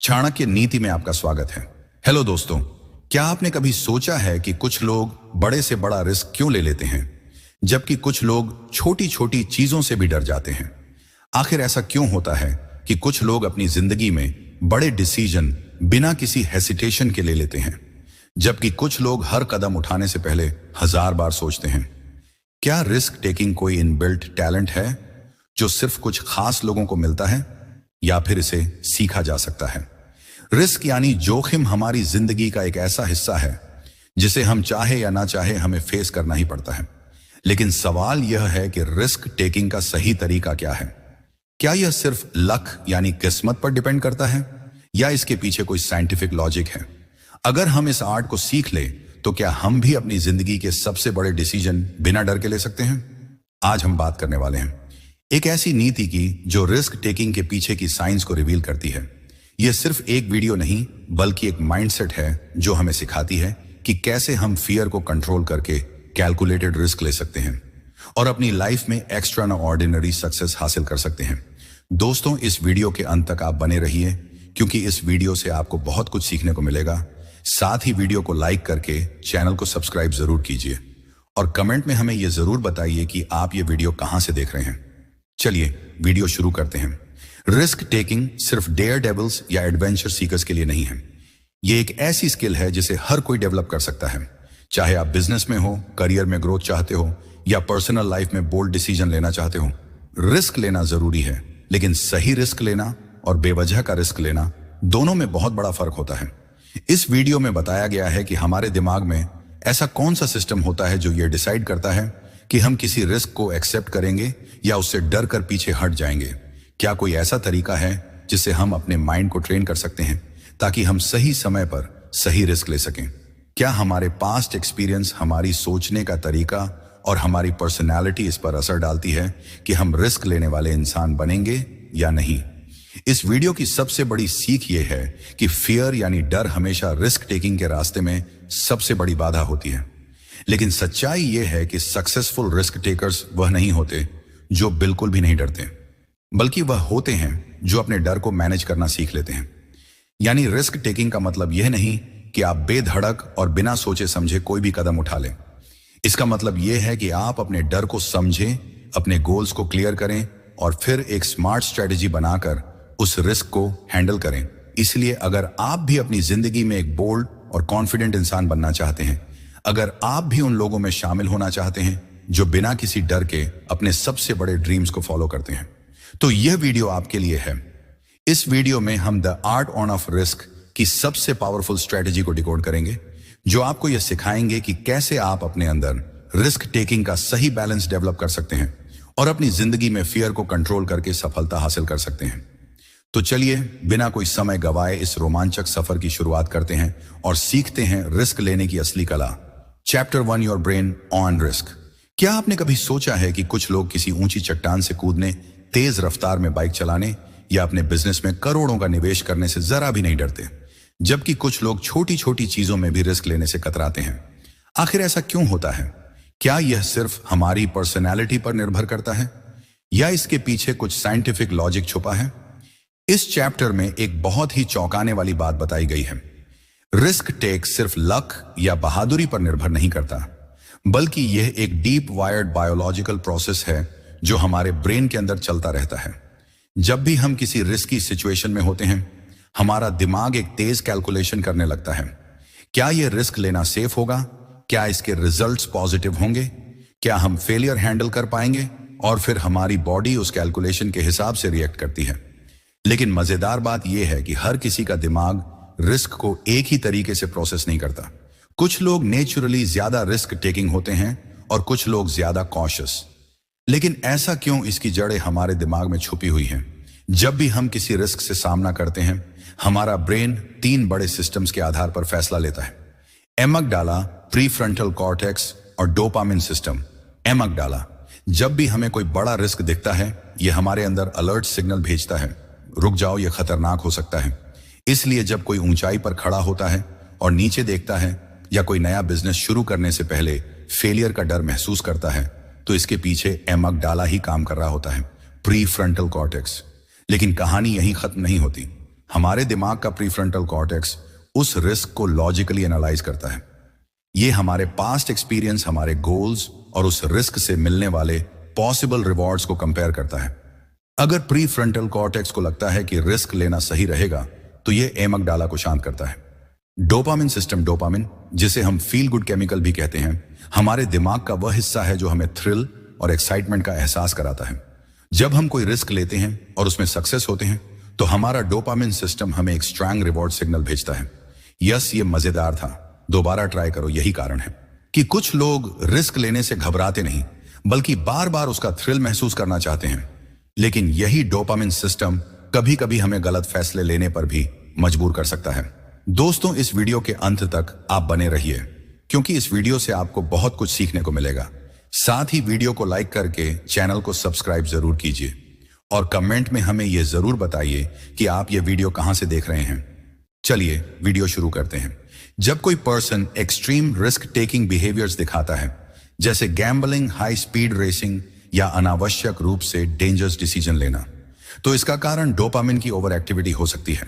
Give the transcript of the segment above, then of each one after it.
चाणक्य नीति में आपका स्वागत है। हेलो दोस्तों, क्या आपने कभी सोचा है कि कुछ लोग बड़े से बड़ा रिस्क क्यों ले लेते हैं, जबकि कुछ लोग छोटी छोटी चीजों से भी डर जाते हैं? आखिर ऐसा क्यों होता है कि कुछ लोग अपनी जिंदगी में बड़े डिसीजन बिना किसी हेसिटेशन के ले लेते हैं, जबकि कुछ लोग हर कदम उठाने से पहले 1000 बार सोचते हैं? क्या रिस्क टेकिंग कोई इनबिल्ट टैलेंट है जो सिर्फ कुछ खास लोगों को मिलता है, या फिर इसे सीखा जा सकता है? रिस्क यानी जोखिम हमारी जिंदगी का एक ऐसा हिस्सा है जिसे हम चाहे या ना चाहे हमें फेस करना ही पड़ता है। लेकिन सवाल यह है कि रिस्क टेकिंग का सही तरीका क्या है? क्या यह सिर्फ लक यानी किस्मत पर डिपेंड करता है, या इसके पीछे कोई साइंटिफिक लॉजिक है? अगर हम इस आर्ट को सीख ले तो क्या हम भी अपनी जिंदगी के सबसे बड़े डिसीजन बिना डर के ले सकते हैं? आज हम बात करने वाले हैं एक ऐसी नीति की जो रिस्क टेकिंग के पीछे की साइंस को रिवील करती है। यह सिर्फ एक वीडियो नहीं, बल्कि एक माइंडसेट है जो हमें सिखाती है कि कैसे हम फियर को कंट्रोल करके कैलकुलेटेड रिस्क ले सकते हैं और अपनी लाइफ में एक्स्ट्रा ऑर्डिनरी सक्सेस हासिल कर सकते हैं। दोस्तों, इस वीडियो के अंत तक आप बने रहिए, क्योंकि इस वीडियो से आपको बहुत कुछ सीखने को मिलेगा। साथ ही वीडियो को लाइक करके चैनल को सब्सक्राइब जरूर कीजिए और कमेंट में हमें यह जरूर बताइए कि आप ये वीडियो कहां से देख रहे हैं। चलिए वीडियो शुरू करते हैं। रिस्क टेकिंग सिर्फ डेयर डेविल्स या एडवेंचर सीकर्स के लिए नहीं है। ये एक ऐसी स्किल है जिसे हर कोई डेवलप कर सकता है। चाहे आप बिजनेस में हो, करियर में ग्रोथ चाहते हो, या पर्सनल लाइफ में बोल्ड डिसीजन लेना चाहते हो, रिस्क लेना जरूरी है। लेकिन सही रिस्क लेना और बेवजह का रिस्क लेना, दोनों में बहुत बड़ा फर्क होता है। इस वीडियो में बताया गया है कि हमारे दिमाग में ऐसा कौन सा सिस्टम होता है जो ये डिसाइड करता है कि हम किसी रिस्क को एक्सेप्ट करेंगे या उससे डर कर पीछे हट जाएंगे। क्या कोई ऐसा तरीका है जिससे हम अपने माइंड को ट्रेन कर सकते हैं ताकि हम सही समय पर सही रिस्क ले सकें? क्या हमारे पास्ट एक्सपीरियंस, हमारी सोचने का तरीका और हमारी पर्सनैलिटी इस पर असर डालती है कि हम रिस्क लेने वाले इंसान बनेंगे या नहीं? इस वीडियो की सबसे बड़ी सीख यह है कि फियर यानी डर हमेशा रिस्क टेकिंग के रास्ते में सबसे बड़ी बाधा होती है। लेकिन सच्चाई यह है कि सक्सेसफुल रिस्क टेकर्स वह नहीं होते जो बिल्कुल भी नहीं डरते, बल्कि वह होते हैं जो अपने डर को मैनेज करना सीख लेते हैं। यानी रिस्क टेकिंग का मतलब यह नहीं कि आप बेधड़क और बिना सोचे समझे कोई भी कदम उठा लें। इसका मतलब यह है कि आप अपने डर को समझें, अपने गोल्स को क्लियर करें और फिर एक स्मार्ट स्ट्रेटेजी बनाकर उस रिस्क को हैंडल करें। इसलिए अगर आप भी अपनी जिंदगी में एक बोल्ड और कॉन्फिडेंट इंसान बनना चाहते हैं, अगर आप भी उन लोगों में शामिल होना चाहते हैं जो बिना किसी डर के अपने सबसे बड़े ड्रीम्स को फॉलो करते हैं, तो यह वीडियो आपके लिए है। इस वीडियो में हम द आर्ट ऑफ रिस्क की सबसे पावरफुल स्ट्रेटेजी को डिकोड करेंगे, जो आपको यह सिखाएंगे कि कैसे आप अपने अंदर रिस्क टेकिंग का सही बैलेंस डेवलप कर सकते हैं और अपनी जिंदगी में फियर को कंट्रोल करके सफलता हासिल कर सकते हैं। तो चलिए बिना कोई समय गवाए इस रोमांचक सफर की शुरुआत करते हैं और सीखते हैं रिस्क लेने की असली कला। Chapter 1, your brain on risk. क्या आपने कभी सोचा है कि कुछ लोग किसी ऊंची चट्टान से कूदने, तेज रफ्तार में बाइक चलाने या अपने बिजनेस में करोड़ों का निवेश करने से जरा भी नहीं डरते, जबकि कुछ लोग छोटी छोटी चीजों में भी रिस्क लेने से कतराते हैं? आखिर ऐसा क्यों होता है? क्या यह सिर्फ हमारी पर्सनैलिटी पर निर्भर करता है, या इसके पीछे कुछ साइंटिफिक लॉजिक छुपा है? इस चैप्टर में एक बहुत ही चौंकाने वाली बात बताई गई है। रिस्क टेक सिर्फ लक या बहादुरी पर निर्भर नहीं करता, बल्कि यह एक डीप वायर्ड बायोलॉजिकल प्रोसेस है जो हमारे ब्रेन के अंदर चलता रहता है। जब भी हम किसी रिस्की सिचुएशन में होते हैं, हमारा दिमाग एक तेज कैलकुलेशन करने लगता है। क्या यह रिस्क लेना सेफ होगा? क्या इसके रिजल्ट्स पॉजिटिव होंगे? क्या हम फेलियर हैंडल कर पाएंगे? और फिर हमारी बॉडी उस कैलकुलेशन के हिसाब से रिएक्ट करती है। लेकिन मजेदार बात यह है कि हर किसी का दिमाग रिस्क को एक ही तरीके से प्रोसेस नहीं करता। कुछ लोग नेचुरली ज्यादा रिस्क टेकिंग होते हैं और कुछ लोग ज्यादा कॉशियस। लेकिन ऐसा क्यों? इसकी जड़ें हमारे दिमाग में छुपी हुई हैं। जब भी हम किसी रिस्क से सामना करते हैं, हमारा ब्रेन 3 बड़े सिस्टम्स के आधार पर फैसला लेता है। एमगडाला, प्रीफ्रंटल कॉर्टेक्स और डोपामिन सिस्टम। एमगडाला, जब भी हमें कोई बड़ा रिस्क दिखता है, यह हमारे अंदर अलर्ट सिग्नल भेजता है, रुक जाओ, यह खतरनाक हो सकता है। इसलिए जब कोई ऊंचाई पर खड़ा होता है और नीचे देखता है, या कोई नया बिजनेस शुरू करने से पहले फेलियर का डर महसूस करता है, तो इसके पीछे एमगडाला ही काम कर रहा होता है, प्री फ्रंटल कॉर्टेक्स। लेकिन कहानी यहीं खत्म नहीं होती। हमारे दिमाग का प्रीफ्रंटल कॉर्टेक्स उस रिस्क को लॉजिकली एनालाइज करता है। ये हमारे पास्ट एक्सपीरियंस, हमारे गोल्स और उस रिस्क से मिलने वाले पॉसिबल रिवॉर्ड्स को कंपेयर करता है। अगर प्रीफ्रंटल कॉर्टेक्स को लगता है कि रिस्क लेना सही रहेगा तो ये एमगडाला को शांत करता है। डोपामिन सिस्टम, डोपामिन जिसे हम फील गुड केमिकल भी कहते हैं, हमारे दिमाग का वह हिस्सा है जो हमें थ्रिल और एक्साइटमेंट का एहसास कराता है। जब हम कोई रिस्क लेते हैं और उसमें सक्सेस होते हैं तो हमारा डोपामिन सिस्टम हमें एक स्ट्रांग रिवॉर्ड सिग्नल भेजता है। यस, ये मजेदार था, दोबारा ट्राई करो। यही कारण है कि कुछ लोग रिस्क लेने से घबराते नहीं बल्कि बार बार उसका थ्रिल महसूस करना चाहते हैं। लेकिन यही डोपामिन सिस्टम कभी कभी हमें गलत फैसले लेने पर भी मजबूर कर सकता है। दोस्तों, इस वीडियो के अंत तक आप बने रहिए क्योंकि इस वीडियो से आपको बहुत कुछ सीखने को मिलेगा। साथ ही वीडियो को लाइक करके चैनल को सब्सक्राइब जरूर कीजिए और कमेंट में हमें यह जरूर बताइए कि आप ये वीडियो कहां से देख रहे हैं। चलिए वीडियो शुरू करते हैं। जब कोई person extreme risk taking behaviours दिखाता है, जैसे गैम्बलिंग, हाई स्पीड रेसिंग या अनावश्यक रूप से डेंजरस डिसीजन लेना, तो इसका कारण डोपामिन की ओवर एक्टिविटी हो सकती है।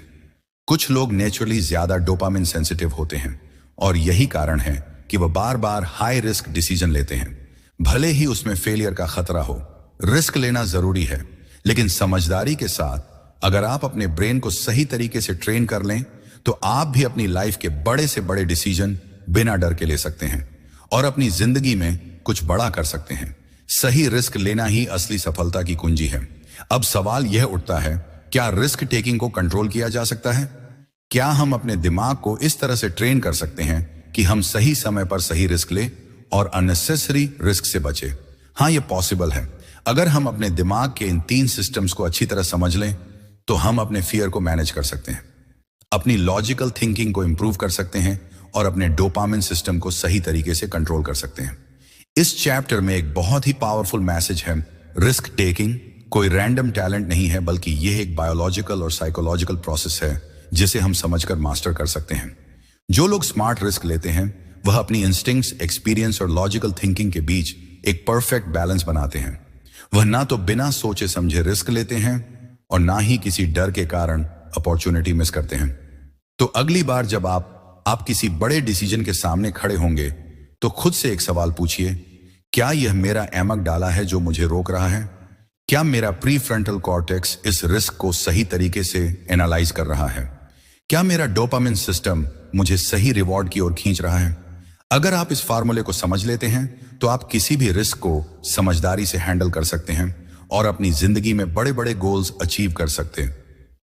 कुछ लोग नेचुरली ज्यादा डोपामिन सेंसिटिव होते हैं और यही कारण है कि वह बार बार हाई रिस्क डिसीजन लेते हैं, भले ही उसमें फेलियर का खतरा हो। रिस्क लेना जरूरी है, लेकिन समझदारी के साथ अगर आप अपने ब्रेन को सही तरीके से ट्रेन कर लें तो आप भी अपनी लाइफ के बड़े से बड़े डिसीजन बिना डर के ले सकते हैं और अपनी जिंदगी में कुछ बड़ा कर सकते हैं। सही रिस्क लेना ही असली सफलता की कुंजी है। अब सवाल यह उठता है, क्या रिस्क टेकिंग को कंट्रोल किया जा सकता है? क्या हम अपने दिमाग को इस तरह से ट्रेन कर सकते हैं कि हम सही समय पर सही रिस्क लें और अननेसेसरी रिस्क से बचे? हाँ, यह पॉसिबल है। अगर हम अपने दिमाग के इन 3 सिस्टम्स को अच्छी तरह समझ लें तो हम अपने फियर को मैनेज कर सकते हैं, अपनी लॉजिकल थिंकिंग को इंप्रूव कर सकते हैं और अपने डोपामिन सिस्टम को सही तरीके से कंट्रोल कर सकते हैं। इस चैप्टर में एक बहुत ही पावरफुल मैसेज है। रिस्क टेकिंग कोई रैंडम टैलेंट नहीं है, बल्कि यह एक बायोलॉजिकल और साइकोलॉजिकल प्रोसेस है जिसे हम समझकर मास्टर कर सकते हैं। जो लोग स्मार्ट रिस्क लेते हैं वह अपनी इंस्टिंक्ट्स, एक्सपीरियंस और लॉजिकल थिंकिंग के बीच एक परफेक्ट बैलेंस बनाते हैं। वह ना तो बिना सोचे समझे रिस्क लेते हैं और ना ही किसी डर के कारण अपॉर्चुनिटी मिस करते हैं। तो अगली बार जब आप किसी बड़े डिसीजन के सामने खड़े होंगे तो खुद से एक सवाल पूछिए, क्या यह मेरा एमगडाला है जो मुझे रोक रहा है? क्या मेरा प्रीफ्रंटल कॉर्टेक्स इस रिस्क को सही तरीके से एनालाइज कर रहा है? क्या मेरा डोपामिन सिस्टम मुझे सही रिवॉर्ड की ओर खींच रहा है? अगर आप इस फार्मूले को समझ लेते हैं तो आप किसी भी रिस्क को समझदारी से हैंडल कर सकते हैं और अपनी जिंदगी में बड़े बड़े गोल्स अचीव कर सकते हैं।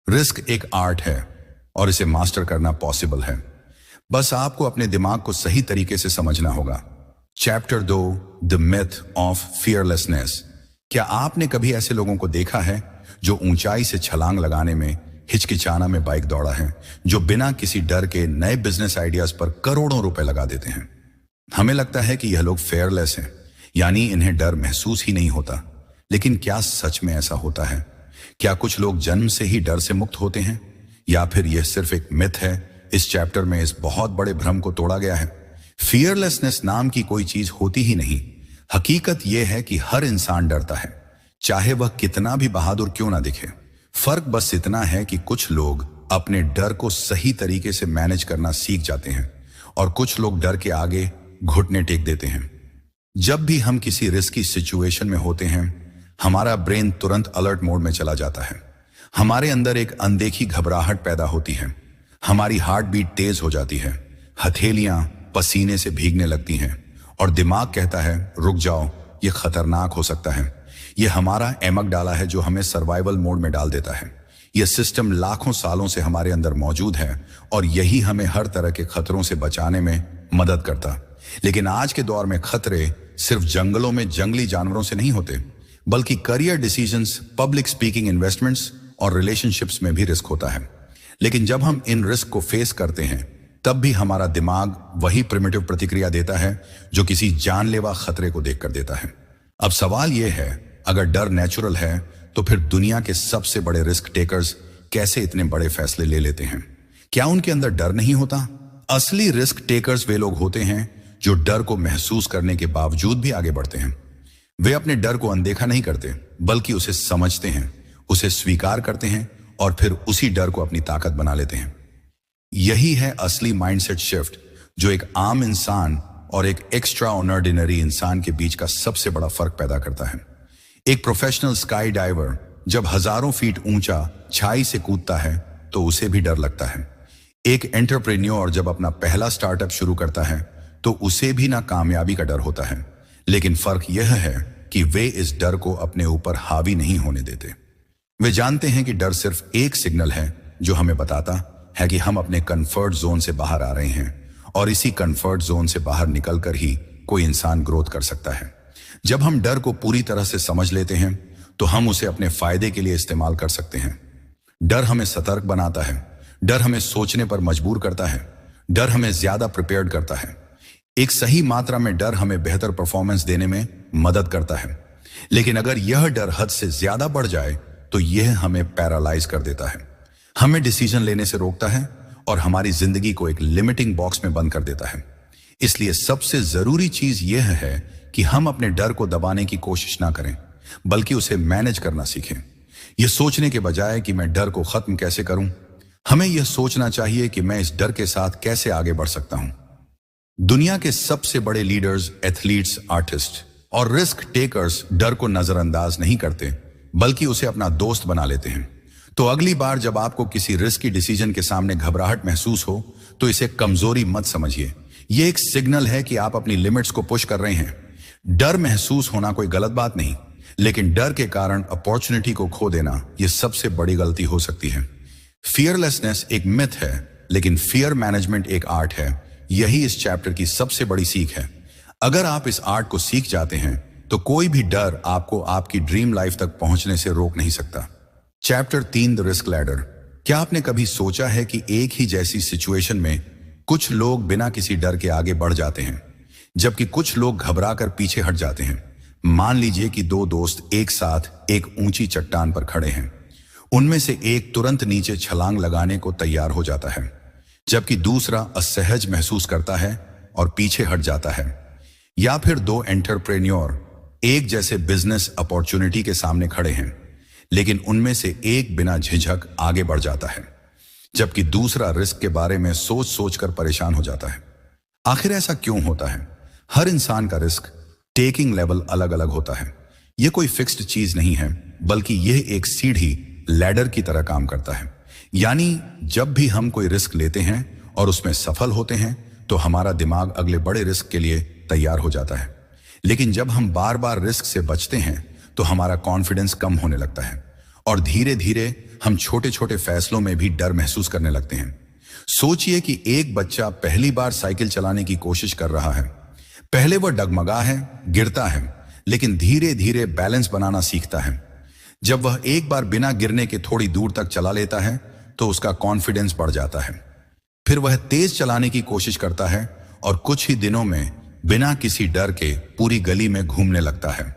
रिस्क एक आर्ट है और इसे मास्टर करना पॉसिबल है। बस आपको अपने दिमाग को सही तरीके से समझना होगा। Chapter 2, the myth of fearlessness. क्या आपने कभी ऐसे लोगों को देखा है जो ऊंचाई से छलांग लगाने में हिचकिचाना में बाइक दौड़ा है, जो बिना किसी डर के नए बिजनेस आइडियाज पर करोड़ों रुपए लगा देते हैं? हमें लगता है कि यह लोग फेयरलेस हैं, यानी इन्हें डर महसूस ही नहीं होता। लेकिन क्या सच में ऐसा होता है? क्या कुछ लोग जन्म से ही डर से मुक्त होते हैं या फिर यह सिर्फ एक मिथ है? इस चैप्टर में इस बहुत बड़े भ्रम को तोड़ा गया है। फियरलेसनेस नाम की कोई चीज होती ही नहीं। हकीकत यह है कि हर इंसान डरता है, चाहे वह कितना भी बहादुर क्यों ना दिखे। फर्क बस इतना है कि कुछ लोग अपने डर को सही तरीके से मैनेज करना सीख जाते हैं और कुछ लोग डर के आगे घुटने टेक देते हैं। जब भी हम किसी रिस्की सिचुएशन में होते हैं, हमारा ब्रेन तुरंत अलर्ट मोड में चला जाता है। हमारे अंदर एक अनदेखी घबराहट पैदा होती है, हमारी हार्ट बीट तेज हो जाती है, हथेलियां पसीने से भीगने लगती हैं और दिमाग कहता है रुक जाओ, यह खतरनाक हो सकता है। यह हमारा एमगडाला है जो हमें सर्वाइवल मोड में डाल देता है। यह सिस्टम लाखों सालों से हमारे अंदर मौजूद है और यही हमें हर तरह के खतरों से बचाने में मदद करता। लेकिन आज के दौर में खतरे सिर्फ जंगलों में जंगली जानवरों से नहीं होते, बल्कि career decisions, public speaking, investments और रिलेशनशिप्स में भी रिस्क होता है। लेकिन जब हम इन रिस्क को फेस करते हैं तब भी हमारा दिमाग वही प्रिमिटिव प्रतिक्रिया देता है जो किसी जानलेवा खतरे को देखकर देता है। अब सवाल यह है, अगर डर नेचुरल है तो फिर दुनिया के सबसे बड़े रिस्क टेकर्स कैसे इतने बड़े फैसले ले लेते हैं? क्या उनके अंदर डर नहीं होता? असली रिस्क टेकर्स वे लोग होते हैं जो डर को महसूस करने के बावजूद भी आगे बढ़ते हैं। वे अपने डर को अनदेखा नहीं करते, बल्कि उसे समझते हैं, उसे स्वीकार करते हैं और फिर उसी डर को अपनी ताकत बना लेते हैं। यही है असली माइंडसेट शिफ्ट जो एक आम इंसान और एक एक्स्ट्रा ऑर्डिनरी इंसान के बीच का सबसे बड़ा फर्क पैदा करता है। एक प्रोफेशनल स्काई डाइवर जब हजारों फीट ऊंचा छाई से कूदता है तो उसे भी डर लगता है। एक एंटरप्रेन्योर जब अपना पहला स्टार्टअप शुरू करता है तो उसे भी ना कामयाबी का डर होता है, लेकिन फर्क यह है कि वे इस डर को अपने ऊपर हावी नहीं होने देते। वे जानते हैं कि डर सिर्फ एक सिग्नल है जो हमें बताता है कि हम अपने कंफर्ट जोन से बाहर आ रहे हैं, और इसी कंफर्ट जोन से बाहर निकलकर ही कोई इंसान ग्रोथ कर सकता है। जब हम डर को पूरी तरह से समझ लेते हैं तो हम उसे अपने फायदे के लिए इस्तेमाल कर सकते हैं। डर हमें सतर्क बनाता है, डर हमें सोचने पर मजबूर करता है, डर हमें ज्यादा प्रिपेयर्ड करता है। एक सही मात्रा में डर हमें बेहतर परफॉर्मेंस देने में मदद करता है, लेकिन अगर यह डर हद से ज्यादा बढ़ जाए तो यह हमें पैरालाइज कर देता है, हमें डिसीजन लेने से रोकता है और हमारी जिंदगी को एक लिमिटिंग बॉक्स में बंद कर देता है। इसलिए सबसे जरूरी चीज यह है कि हम अपने डर को दबाने की कोशिश ना करें, बल्कि उसे मैनेज करना सीखें। यह सोचने के बजाय कि मैं डर को खत्म कैसे करूं, हमें यह सोचना चाहिए कि मैं इस डर के साथ कैसे आगे बढ़ सकता हूं। दुनिया के सबसे बड़े लीडर्स, एथलीट्स, आर्टिस्ट और रिस्क टेकर्स डर को नजरअंदाज नहीं करते, बल्कि उसे अपना दोस्त बना लेते हैं। तो अगली बार जब आपको किसी रिस्की डिसीजन के सामने घबराहट महसूस हो तो इसे कमजोरी मत समझिए। यह एक सिग्नल है कि आप अपनी लिमिट्स को पुश कर रहे हैं। डर महसूस होना कोई गलत बात नहीं, लेकिन डर के कारण अपॉर्चुनिटी को खो देना यह सबसे बड़ी गलती हो सकती है। फियरलेसनेस एक मिथ है, लेकिन फियर मैनेजमेंट एक आर्ट है। यही इस चैप्टर की सबसे बड़ी सीख है। अगर आप इस आर्ट को सीख जाते हैं तो कोई भी डर आपको आपकी ड्रीम लाइफ तक पहुंचने से रोक नहीं सकता। Chapter 3, the risk ladder. क्या आपने कभी सोचा है कि एक ही जैसी सिचुएशन में कुछ लोग बिना किसी डर के आगे बढ़ जाते हैं, जबकि कुछ लोग घबरा कर पीछे हट जाते हैं। मान लीजिए कि दो दोस्त एक साथ एक ऊंची चट्टान पर खड़े हैं। उनमें से एक तुरंत नीचे छलांग लगाने को तैयार हो जाता है, जबकि दूसरा असहज महसूस करता है और पीछे हट जाता है। या फिर दो एंटरप्रेन्योर एक जैसे बिजनेस अपॉर्चुनिटी के सामने खड़े हैं, लेकिन उनमें से एक बिना झिझक आगे बढ़ जाता है, जबकि दूसरा रिस्क के बारे में सोच सोच कर परेशान हो जाता है। आखिर ऐसा क्यों होता है? हर इंसान का रिस्क टेकिंग लेवल अलग अलग होता है। यह कोई फिक्स्ड चीज नहीं है, बल्कि यह एक सीढ़ी लैडर की तरह काम करता है। यानी जब भी हम कोई रिस्क लेते हैं और उसमें सफल होते हैं तो हमारा दिमाग अगले बड़े रिस्क के लिए तैयार हो जाता है। लेकिन जब हम बार बार रिस्क से बचते हैं तो हमारा कॉन्फिडेंस कम होने लगता है और धीरे धीरे हम छोटे छोटे फैसलों में भी डर महसूस करने लगते हैं। सोचिए कि एक बच्चा पहली बार साइकिल चलाने की कोशिश कर रहा है। पहले वह डगमगा है, गिरता है, लेकिन धीरे धीरे बैलेंस बनाना सीखता है। जब वह एक बार बिना गिरने के थोड़ी दूर तक चला लेता है तो उसका कॉन्फिडेंस बढ़ जाता है। फिर वह तेज चलाने की कोशिश करता है और कुछ ही दिनों में बिना किसी डर के पूरी गली में घूमने लगता है।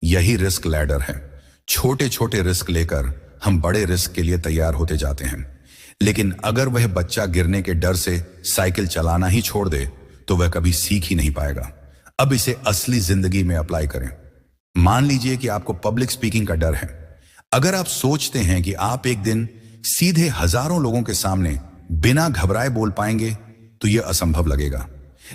यही रिस्क लैडर है। छोटे छोटे रिस्क लेकर हम बड़े रिस्क के लिए तैयार होते जाते हैं, लेकिन अगर वह बच्चा गिरने के डर से साइकिल चलाना ही छोड़ दे तो वह कभी सीख ही नहीं पाएगा। अब इसे असली जिंदगी में अप्लाई करें। मान लीजिए कि आपको पब्लिक स्पीकिंग का डर है। अगर आप सोचते हैं कि आप एक दिन सीधे हजारों लोगों के सामने बिना घबराए बोल पाएंगे तो यह असंभव लगेगा।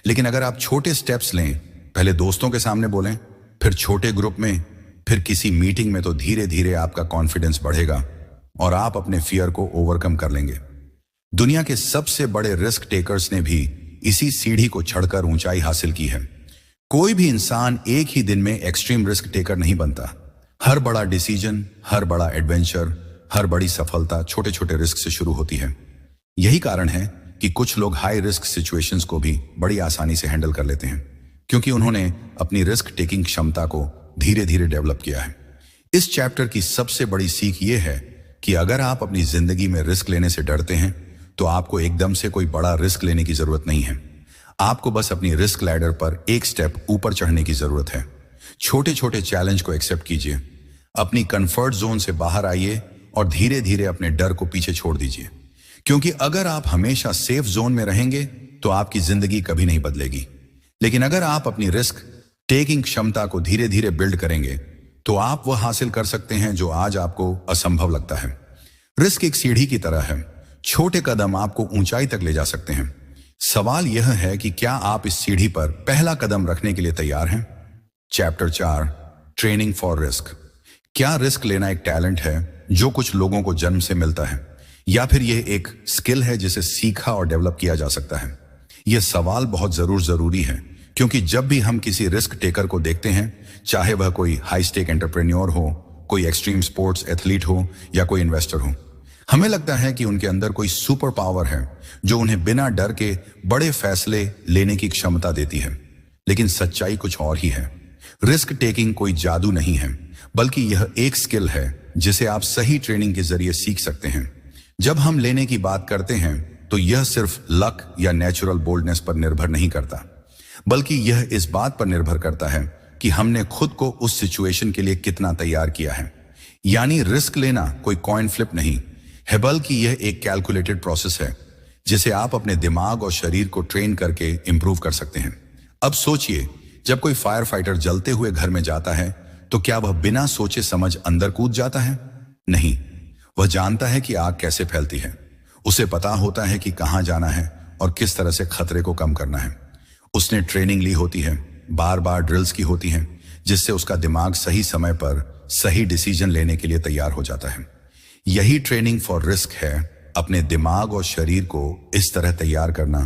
लेकिन अगर आप छोटे स्टेप्स लें, पहले दोस्तों के सामने बोलें, फिर छोटे ग्रुप में, फिर किसी मीटिंग में, तो धीरे धीरे आपका कॉन्फिडेंस बढ़ेगा और आप अपने फियर को ओवरकम कर लेंगे। दुनिया के सबसे बड़े रिस्क टेकर्स ने भी इसी सीढ़ी को चढ़कर ऊंचाई हासिल की है। कोई भी इंसान एक ही दिन में एक्सट्रीम रिस्क टेकर नहीं बनता। हर बड़ा डिसीजन, हर बड़ा एडवेंचर, हर बड़ी सफलता छोटे छोटे रिस्क से शुरू होती है। यही कारण है कि कुछ लोग हाई रिस्क सिचुएशंस को भी बड़ी आसानी से हैंडल कर लेते हैं, क्योंकि उन्होंने अपनी रिस्क टेकिंग क्षमता को धीरे धीरे डेवलप किया है। इस चैप्टर की सबसे बड़ी सीख यह है कि अगर आप अपनी जिंदगी में रिस्क लेने से डरते हैं तो आपको एकदम से कोई बड़ा रिस्क लेने की जरूरत नहीं है। आपको बस अपनी रिस्क लैडर पर एक स्टेप ऊपर चढ़ने की जरूरत है। छोटे छोटे चैलेंज को एक्सेप्ट कीजिए, अपनी कंफर्ट जोन से बाहर आइए और धीरे धीरे अपने डर को पीछे छोड़ दीजिए, क्योंकि अगर आप हमेशा सेफ जोन में रहेंगे तो आपकी जिंदगी कभी नहीं बदलेगी। लेकिन अगर आप अपनी रिस्क टेकिंग क्षमता को धीरे धीरे बिल्ड करेंगे तो आप वह हासिल कर सकते हैं जो आज आपको असंभव लगता है। रिस्क एक सीढ़ी की तरह है, छोटे कदम आपको ऊंचाई तक ले जा सकते हैं। सवाल यह है कि क्या आप इस सीढ़ी पर पहला कदम रखने के लिए तैयार हैं? Chapter 4, training for risk. क्या रिस्क लेना एक टैलेंट है जो कुछ लोगों को जन्म से मिलता है, या फिर यह एक स्किल है जिसे सीखा और डेवलप किया जा सकता है? यह सवाल बहुत जरूरी है, क्योंकि जब भी हम किसी रिस्क टेकर को देखते हैं, चाहे वह कोई हाई स्टेक एंटरप्रेन्योर हो, कोई एक्सट्रीम स्पोर्ट्स एथलीट हो या कोई इन्वेस्टर हो, हमें लगता है कि उनके अंदर कोई सुपर पावर है जो उन्हें बिना डर के बड़े फैसले लेने की क्षमता देती है। लेकिन सच्चाई कुछ और ही है। रिस्क टेकिंग कोई जादू नहीं है, बल्कि यह एक स्किल है जिसे आप सही ट्रेनिंग के जरिए सीख सकते हैं। जब हम लेने की बात करते हैं तो यह सिर्फ लक या नेचुरल बोल्डनेस पर निर्भर नहीं करता, बल्कि यह इस बात पर निर्भर करता है कि हमने खुद को उस सिचुएशन के लिए कितना तैयार किया है। यानी रिस्क लेना कोई कॉइन फ्लिप नहीं है, बल्कि यह एक कैलकुलेटेड प्रोसेस है जिसे आप अपने दिमाग और शरीर को ट्रेन करके इंप्रूव कर सकते हैं। अब सोचिए, जब कोई फायर फाइटर जलते हुए घर में जाता है तो क्या वह बिना सोचे समझ अंदर कूद जाता है? नहीं, वह जानता है कि आग कैसे फैलती है। उसे पता होता है कि कहां जाना है और किस तरह से खतरे को कम करना है। उसने ट्रेनिंग ली होती है, बार बार ड्रिल्स की होती हैं, जिससे उसका दिमाग सही समय पर सही डिसीजन लेने के लिए तैयार हो जाता है। यही ट्रेनिंग फॉर रिस्क है, अपने दिमाग और शरीर को इस तरह तैयार करना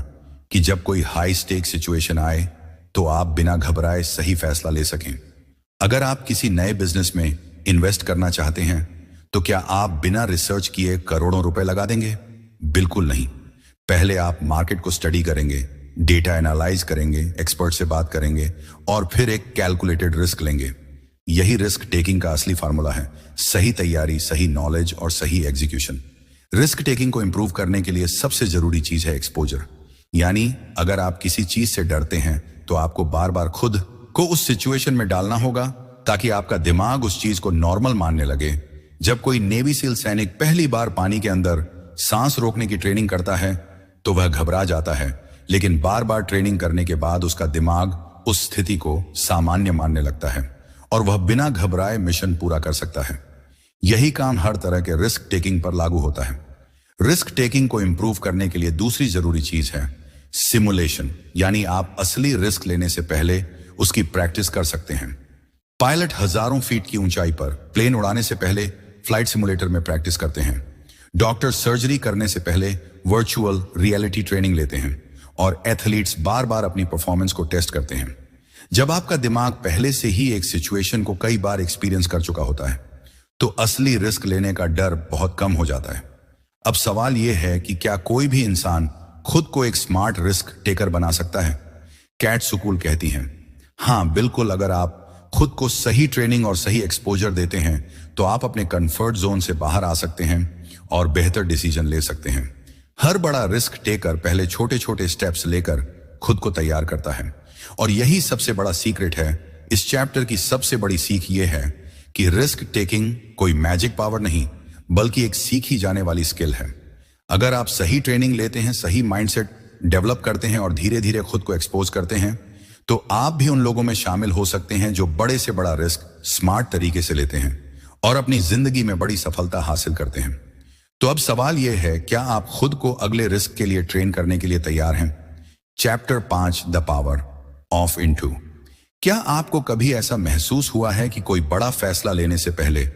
कि जब कोई हाई स्टेक सिचुएशन आए तो आप बिना घबराए सही फैसला ले सकें। अगर आप किसी नए बिजनेस में इन्वेस्ट करना चाहते हैं तो क्या आप बिना रिसर्च किए करोड़ों रुपए लगा देंगे? बिल्कुल नहीं। पहले आप मार्केट को स्टडी करेंगे, डेटा एनालाइज करेंगे, एक्सपर्ट से बात करेंगे और फिर एक कैलकुलेटेड रिस्क लेंगे। यही रिस्क टेकिंग का असली फार्मूला है। सही तैयारी, सही नॉलेज और सही एग्जीक्यूशन। रिस्क टेकिंग को इंप्रूव करने के लिए सबसे जरूरी चीज है एक्सपोजर। यानी अगर आप किसी चीज से डरते हैं तो आपको बार बार खुद को उस सिचुएशन में डालना होगा ताकि आपका दिमाग उस चीज को नॉर्मल मानने लगे। जब कोई नेवी सील सैनिक पहली बार पानी के अंदर सांस रोकने की ट्रेनिंग करता है तो वह घबरा जाता है, लेकिन बार बार ट्रेनिंग करने के बाद उसका दिमाग उस स्थिति को सामान्य मानने लगता है और वह बिना घबराए मिशन पूरा कर सकता है। यही काम हर तरह के रिस्क टेकिंग पर लागू होता है। रिस्क टेकिंग को इंप्रूव करने के लिए दूसरी जरूरी चीज है सिमुलेशन। यानी आप असली रिस्क लेने से पहले उसकी प्रैक्टिस कर सकते हैं। पायलट हजारों फीट की ऊंचाई पर प्लेन उड़ाने से पहले फ्लाइट सिमुलेटर में प्रैक्टिस करते हैं। डॉक्टर सर्जरी करने से पहले वर्चुअल रियलिटी ट्रेनिंग लेते हैं और एथलीट्स बार बार अपनी परफॉर्मेंस को टेस्ट करते हैं। जब आपका दिमाग पहले से ही एक सिचुएशन को कई बार एक्सपीरियंस कर चुका होता है तो असली रिस्क लेने का डर बहुत कम हो जाता है। अब सवाल यह है कि क्या कोई भी इंसान खुद को एक स्मार्ट रिस्क टेकर बना सकता है? कैट सुकूल कहती हैं, हाँ बिल्कुल। अगर आप खुद को सही ट्रेनिंग और सही एक्सपोजर देते हैं तो आप अपने कंफर्ट जोन से बाहर आ सकते हैं और बेहतर डिसीजन ले सकते हैं। हर बड़ा रिस्क टेकर पहले छोटे छोटे स्टेप्स लेकर खुद को तैयार करता है और यही सबसे बड़ा सीक्रेट है। इस चैप्टर की सबसे बड़ी सीख यह है कि रिस्क टेकिंग कोई मैजिक पावर नहीं, बल्कि एक सीखी जाने वाली स्किल है। अगर आप सही ट्रेनिंग लेते हैं, सही माइंडसेट डेवलप करते हैं और धीरे धीरे खुद को एक्सपोज करते हैं तो आप भी उन लोगों में शामिल हो सकते हैं जो बड़े से बड़ा रिस्क स्मार्ट तरीके से लेते हैं और अपनी जिंदगी में बड़ी सफलता हासिल करते हैं। तो अब सवाल यह है, क्या आप खुद को अगले रिस्क के लिए ट्रेन करने के लिए तैयार हैं? Chapter 5, the power of into. क्या आपको कभी ऐसा महसूस हुआ है कि कोई बड़ा फैसला लेने से पहले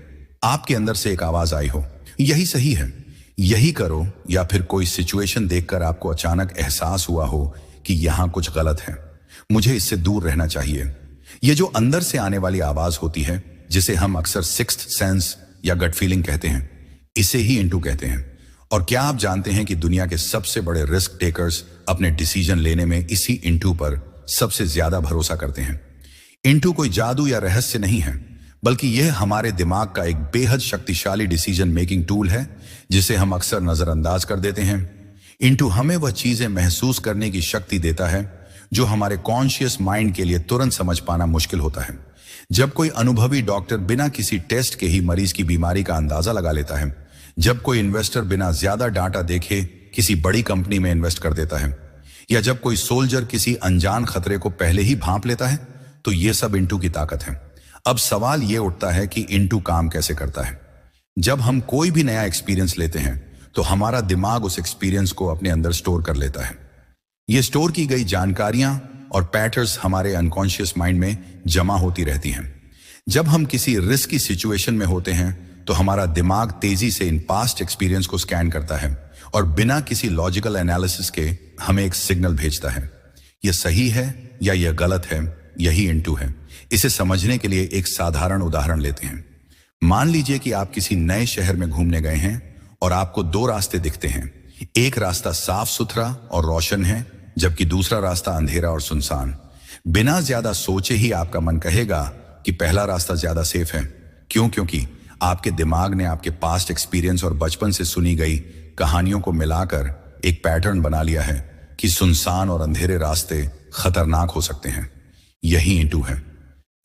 आपके अंदर से एक आवाज आई हो, यही सही है, यही करो, या फिर कोई सिचुएशन देखकर आपको अचानक एहसास हुआ हो कि यहां कुछ गलत है, मुझे इससे दूर रहना चाहिए? यह जो अंदर से आने वाली आवाज होती है, जिसे हम अक्सर सिक्स्थ सेंस या गट फीलिंग कहते हैं, इसे ही इंटू कहते हैं। और क्या आप जानते हैं कि दुनिया के सबसे बड़े रिस्क टेकर्स अपने डिसीजन लेने में इसी इंटू पर सबसे ज्यादा भरोसा करते हैं? इंटू कोई जादू या रहस्य नहीं है, बल्कि यह हमारे दिमाग का एक बेहद शक्तिशाली डिसीजन मेकिंग टूल है जिसे हम अक्सर नजरअंदाज कर देते हैं। इंटू हमें वह चीजें महसूस करने की शक्ति देता है जो हमारे कॉन्शियस माइंड के लिए तुरंत समझ पाना मुश्किल होता है। जब कोई अनुभवी डॉक्टर बिना किसी टेस्ट के ही मरीज की बीमारी का अंदाजा लगा लेता है, जब कोई इन्वेस्टर बिना ज्यादा डाटा देखे किसी बड़ी कंपनी में इन्वेस्ट कर देता है, या जब कोई सोल्जर किसी अनजान खतरे को पहले ही भांप लेता है, तो यह सब इंटू की ताकत है। अब सवाल यह उठता है कि इंटू काम कैसे करता है। जब हम कोई भी नया एक्सपीरियंस लेते हैं तो हमारा दिमाग उस एक्सपीरियंस को अपने अंदर स्टोर कर लेता है। ये स्टोर की गई जानकारियां और पैटर्न्स हमारे अनकॉन्शियस माइंड में जमा होती रहती हैं। जब हम किसी रिस्क की सिचुएशन में होते हैं तो हमारा दिमाग तेजी से इन पास्ट एक्सपीरियंस को स्कैन करता है और बिना किसी लॉजिकल एनालिसिस के हमें एक सिग्नल भेजता है। यह सही है या यह गलत है, यही इंटू है। इसे समझने के लिए एक साधारण उदाहरण लेते हैं। मान लीजिए कि आप किसी नए शहर में घूमने गए हैं और आपको दो रास्ते दिखते हैं। एक रास्ता साफ सुथरा और रोशन है, जबकि दूसरा रास्ता अंधेरा और सुनसान। बिना ज्यादा सोचे ही आपका मन कहेगा कि पहला रास्ता ज्यादा सेफ है। क्यों? क्योंकि आपके दिमाग ने आपके पास्ट एक्सपीरियंस और बचपन से सुनी गई कहानियों को मिलाकर एक पैटर्न बना लिया है कि सुनसान और अंधेरे रास्ते खतरनाक हो सकते हैं। यही इंटू है।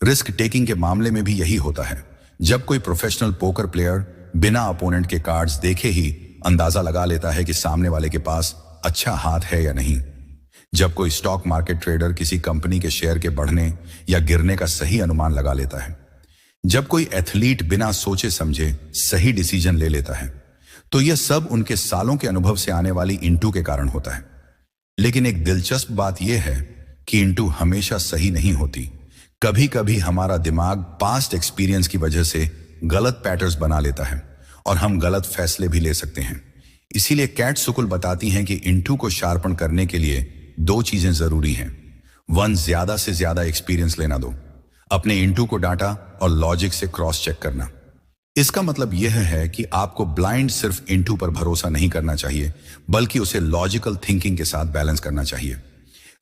रिस्क टेकिंग के मामले में भी यही होता है। जब कोई प्रोफेशनल पोकर प्लेयर बिना अपोनेंट के कार्ड्स देखे ही अंदाजा लगा लेता है कि सामने वाले के पास अच्छा हाथ है या नहीं। जब कोई स्टॉक मार्केट ट्रेडर किसी कंपनी के शेयर के बढ़ने या गिरने का सही अनुमान लगा लेता है। जब कोई एथलीट बिना सोचे समझे सही डिसीजन ले लेता है, तो यह सब उनके सालों के अनुभव से आने वाली इंटू के कारण होता है। लेकिन एक दिलचस्प बात यह है कि इंटू हमेशा सही नहीं होती। कभी कभी हमारा दिमाग पास्ट एक्सपीरियंस की वजह से गलत पैटर्न्स बना लेता है और हम गलत फैसले भी ले सकते हैं। इसीलिए कैट सुकुल बताती हैं कि इंटू को शार्पन करने के लिए दो चीजें जरूरी हैं। वन, ज्यादा से ज्यादा एक्सपीरियंस लेना दो। अपने इंटू को डाटा और लॉजिक से क्रॉस चेक करना। इसका मतलब यह है कि आपको ब्लाइंड सिर्फ इंटू पर भरोसा नहीं करना चाहिए, बल्कि उसे लॉजिकल थिंकिंग के साथ बैलेंस करना चाहिए।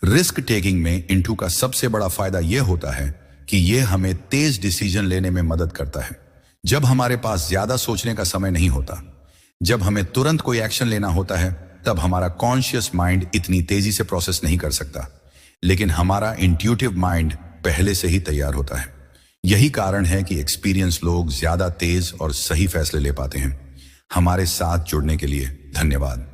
रिस्क टेकिंग में इंटू का सबसे बड़ा फायदा यह होता है कि यह हमें तेज डिसीजन लेने में मदद करता है। जब हमारे पास ज्यादा सोचने का समय नहीं होता, जब हमें तुरंत कोई एक्शन लेना होता है, तब हमारा कॉन्शियस माइंड इतनी तेजी से प्रोसेस नहीं कर सकता, लेकिन हमारा इंट्यूटिव माइंड पहले से ही तैयार होता है। यही कारण है कि एक्सपीरियंस लोग ज्यादा तेज और सही फैसले ले पाते हैं। हमारे साथ जुड़ने के लिए धन्यवाद।